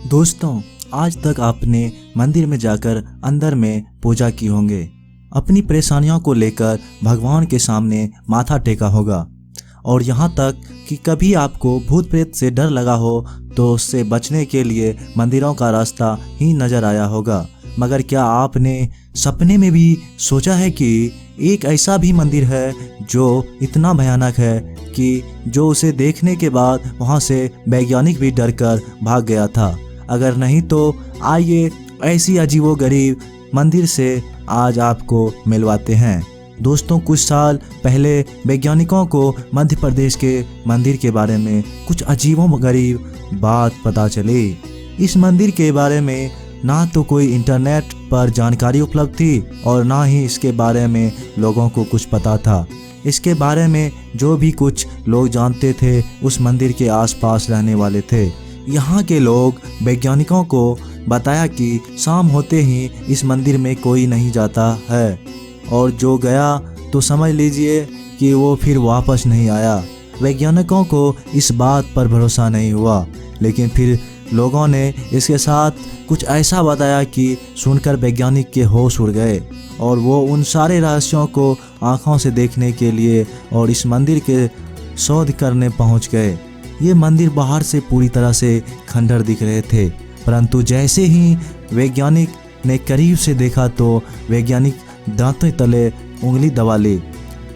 दोस्तों, आज तक आपने मंदिर में जाकर अंदर में पूजा की होंगे, अपनी परेशानियों को लेकर भगवान के सामने माथा टेका होगा और यहाँ तक कि कभी आपको भूत प्रेत से डर लगा हो तो उससे बचने के लिए मंदिरों का रास्ता ही नजर आया होगा। मगर क्या आपने सपने में भी सोचा है कि एक ऐसा भी मंदिर है जो इतना भयानक है कि जो उसे देखने के बाद वहाँ से वैज्ञानिक भी डरकर भाग गया था? अगर नहीं तो आइए ऐसी अजीबोगरीब मंदिर से आज आपको मिलवाते हैं। दोस्तों, कुछ साल पहले वैज्ञानिकों को मध्य प्रदेश के मंदिर के बारे में कुछ अजीबोगरीब बात पता चली। इस मंदिर के बारे में ना तो कोई इंटरनेट पर जानकारी उपलब्ध थी और ना ही इसके बारे में लोगों को कुछ पता था। इसके बारे में जो भी कुछ लोग जानते थे उस मंदिर के आसपास रहने वाले थे। यहाँ के लोग वैज्ञानिकों को बताया कि शाम होते ही इस मंदिर में कोई नहीं जाता है और जो गया तो समझ लीजिए कि वो फिर वापस नहीं आया। वैज्ञानिकों को इस बात पर भरोसा नहीं हुआ, लेकिन फिर लोगों ने इसके साथ कुछ ऐसा बताया कि सुनकर वैज्ञानिक के होश उड़ गए और वो उन सारे रहस्यों को आँखों से देखने के लिए और इस मंदिर के शोध करने पहुँच गए। ये मंदिर बाहर से पूरी तरह से खंडहर दिख रहे थे, परंतु जैसे ही वैज्ञानिक ने करीब से देखा तो वैज्ञानिक दांतों तले उंगली दबा ली।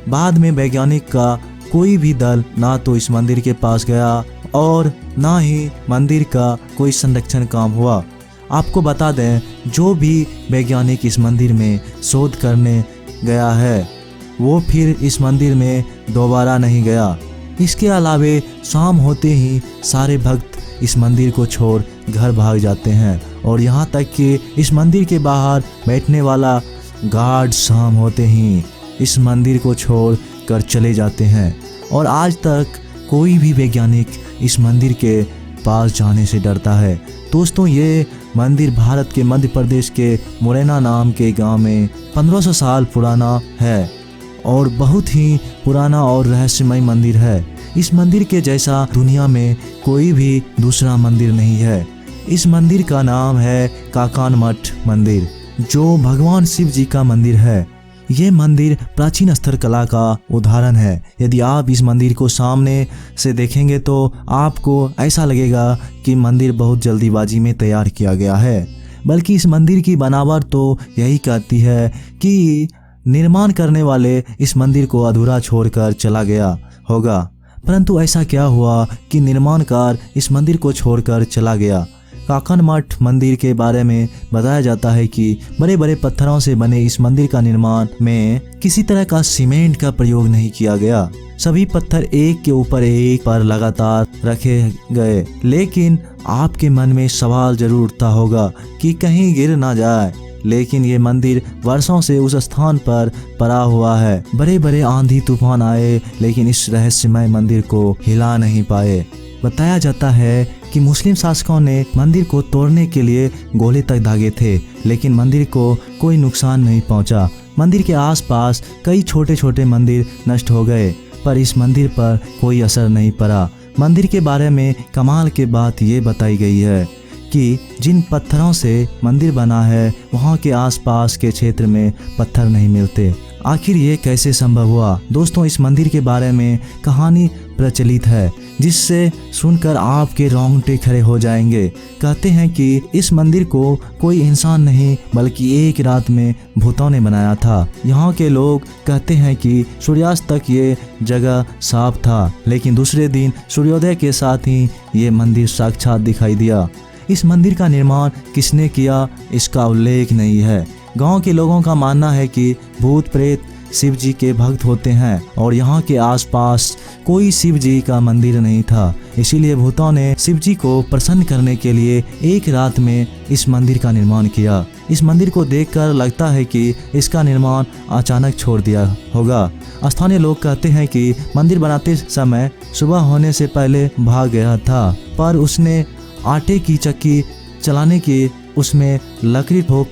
बाद में वैज्ञानिक का कोई भी दल ना तो इस मंदिर के पास गया और ना ही मंदिर का कोई संरक्षण काम हुआ। आपको बता दें, जो भी वैज्ञानिक इस मंदिर में शोध करने गया है वो फिर इस मंदिर में दोबारा नहीं गया। इसके अलावे शाम होते ही सारे भक्त इस मंदिर को छोड़ घर भाग जाते हैं और यहाँ तक कि इस मंदिर के बाहर बैठने वाला गार्ड शाम होते ही इस मंदिर को छोड़ कर चले जाते हैं और आज तक कोई भी वैज्ञानिक इस मंदिर के पास जाने से डरता है। दोस्तों, ये मंदिर भारत के मध्य प्रदेश के मुरैना नाम के गांव में 1500 साल पुराना है और बहुत ही पुराना और रहस्यमय मंदिर है। इस मंदिर के जैसा दुनिया में कोई भी दूसरा मंदिर नहीं है। इस मंदिर का नाम है काकान मठ मंदिर, जो भगवान शिव जी का मंदिर है। ये मंदिर प्राचीन स्तर कला का उदाहरण है। यदि आप इस मंदिर को सामने से देखेंगे तो आपको ऐसा लगेगा कि मंदिर बहुत जल्दीबाजी में तैयार किया गया है, बल्कि इस मंदिर की बनावट तो यही कहती है कि निर्माण करने वाले इस मंदिर को अधूरा छोड़कर चला गया होगा। परंतु ऐसा क्या हुआ कि निर्माणकार इस मंदिर को छोड़कर चला गया? काकान मठ मंदिर के बारे में बताया जाता है कि बड़े बड़े पत्थरों से बने इस मंदिर का निर्माण में किसी तरह का सीमेंट का प्रयोग नहीं किया गया। सभी पत्थर एक के ऊपर एक पर लगातार रखे गए। लेकिन आपके मन में सवाल जरूर उठता होगा कि कहीं गिर ना जाए, लेकिन ये मंदिर वर्षों से उस स्थान पर पड़ा हुआ है। बड़े बड़े आंधी तूफान आए लेकिन इस रहस्यमय मंदिर को हिला नहीं पाए। बताया जाता है कि मुस्लिम शासकों ने मंदिर को तोड़ने के लिए गोले तक दागे थे, लेकिन मंदिर को कोई नुकसान नहीं पहुंचा। मंदिर के आसपास कई छोटे छोटे मंदिर नष्ट हो गए, पर इस मंदिर पर कोई असर नहीं पड़ा। मंदिर के बारे में कमाल की बात ये बताई गई है कि जिन पत्थरों से मंदिर बना है वहाँ के आसपास के क्षेत्र में पत्थर नहीं मिलते। आखिर ये कैसे संभव हुआ? दोस्तों, इस मंदिर के बारे में कहानी प्रचलित है जिससे सुनकर आपके रोंगटे खड़े हो जाएंगे। कहते हैं कि इस मंदिर को कोई इंसान नहीं बल्कि एक रात में भूतों ने बनाया था। यहाँ के लोग कहते हैं कि सूर्यास्त तक ये जगह साफ था, लेकिन दूसरे दिन सूर्योदय के साथ ही ये मंदिर साक्षात दिखाई दिया। इस मंदिर का निर्माण किसने किया इसका उल्लेख नहीं है। गांव के लोगों का मानना है कि भूत प्रेत शिव जी के भक्त होते हैं और यहाँ के आसपास कोई शिव जी का मंदिर नहीं था। इसीलिए भूतों ने शिव जी को प्रसन्न करने के लिए एक रात में इस मंदिर का निर्माण किया। इस मंदिर को देखकर लगता है कि इसका निर्माण अचानक छोड़ दिया होगा। स्थानीय लोग कहते हैं कि मंदिर बनाते समय सुबह होने से पहले भाग गया था, पर उसने आटे की चक्की चलाने की उसमें लकड़ी ठोक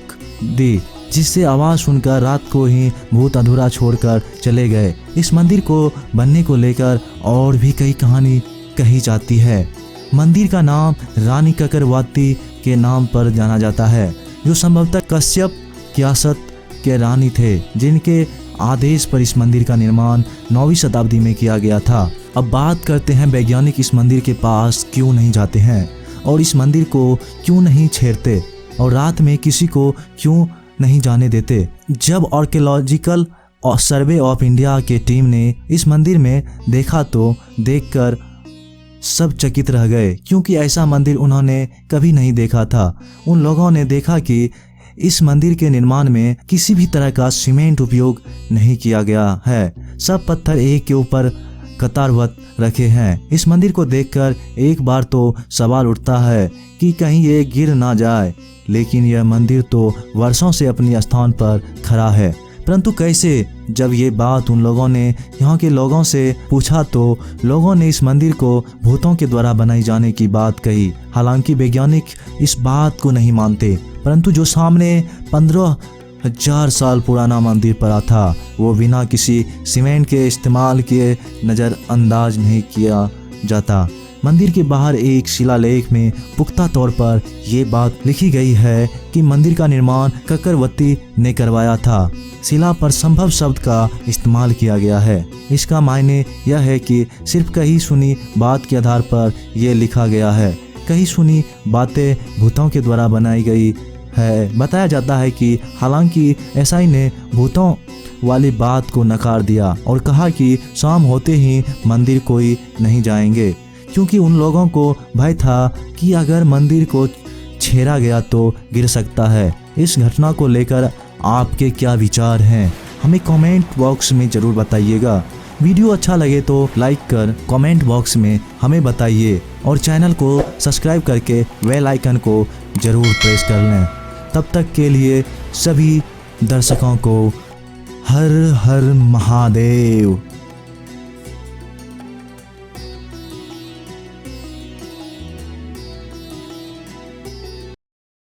दी, जिससे आवाज़ सुनकर रात को ही भूत अधूरा छोड़कर चले गए। इस मंदिर को बनने को लेकर और भी कई कहानी कही जाती है। मंदिर का नाम रानी ककरवाती के नाम पर जाना जाता है, जो संभवतः कश्यप क्यासत के रानी थे, जिनके आदेश पर इस मंदिर का निर्माण 9वीं शताब्दी में किया गया था। अब बात करते हैं वैज्ञानिक इस मंदिर के पास क्यों नहीं जाते हैं और इस मंदिर को क्यों नहीं छेड़ते और रात में किसी को क्यों नहीं जाने देते। जब आर्कियोलॉजिकल सर्वे ऑफ इंडिया के टीम ने इस मंदिर में देखा तो देखकर सब चकित रह गए, क्योंकि ऐसा मंदिर उन्होंने कभी नहीं देखा था। उन लोगों ने देखा कि इस मंदिर के निर्माण में किसी भी तरह का सीमेंट उपयोग नहीं किया गया है। सब पत्थर एक के ऊपर कतारवत रखे हैं। इस मंदिर को देखकर एक बार तो सवाल उठता है कि कहीं ये गिर ना जाए, लेकिन यह मंदिर तो वर्षों से अपने स्थान पर खड़ा है। परंतु कैसे? जब ये बात उन लोगों ने यहाँ के लोगों से पूछा तो लोगों ने इस मंदिर को भूतों के द्वारा बनाई जाने की बात कही। हालांकि वैज्ञानिक इस बात को नहीं मानते, परंतु जो सामने 15,000 साल पुराना मंदिर पड़ा था वो बिना किसी सीमेंट के इस्तेमाल किए नज़रअंदाज नहीं किया जाता। मंदिर के बाहर एक शिलालेख में पुख्ता तौर पर ये बात लिखी गई है कि मंदिर का निर्माण ककरवती ने करवाया था। शिला पर संभव शब्द का इस्तेमाल किया गया है। इसका मायने यह है कि सिर्फ कहीं सुनी बात के आधार पर यह लिखा गया है। कहीं सुनी बातें भूतों के द्वारा बनाई गई है। बताया जाता है कि हालांकि एसआई ने भूतों वाली बात को नकार दिया और कहा कि शाम होते ही मंदिर कोई नहीं जाएंगे, क्योंकि उन लोगों को भय था कि अगर मंदिर को छेड़ा गया तो गिर सकता है। इस घटना को लेकर आपके क्या विचार हैं, हमें कमेंट बॉक्स में ज़रूर बताइएगा। वीडियो अच्छा लगे तो लाइक कर कमेंट बॉक्स में हमें बताइए और चैनल को सब्सक्राइब करके बेल आइकन को ज़रूर प्रेस कर लें। तब तक के लिए सभी दर्शकों को हर हर महादेव।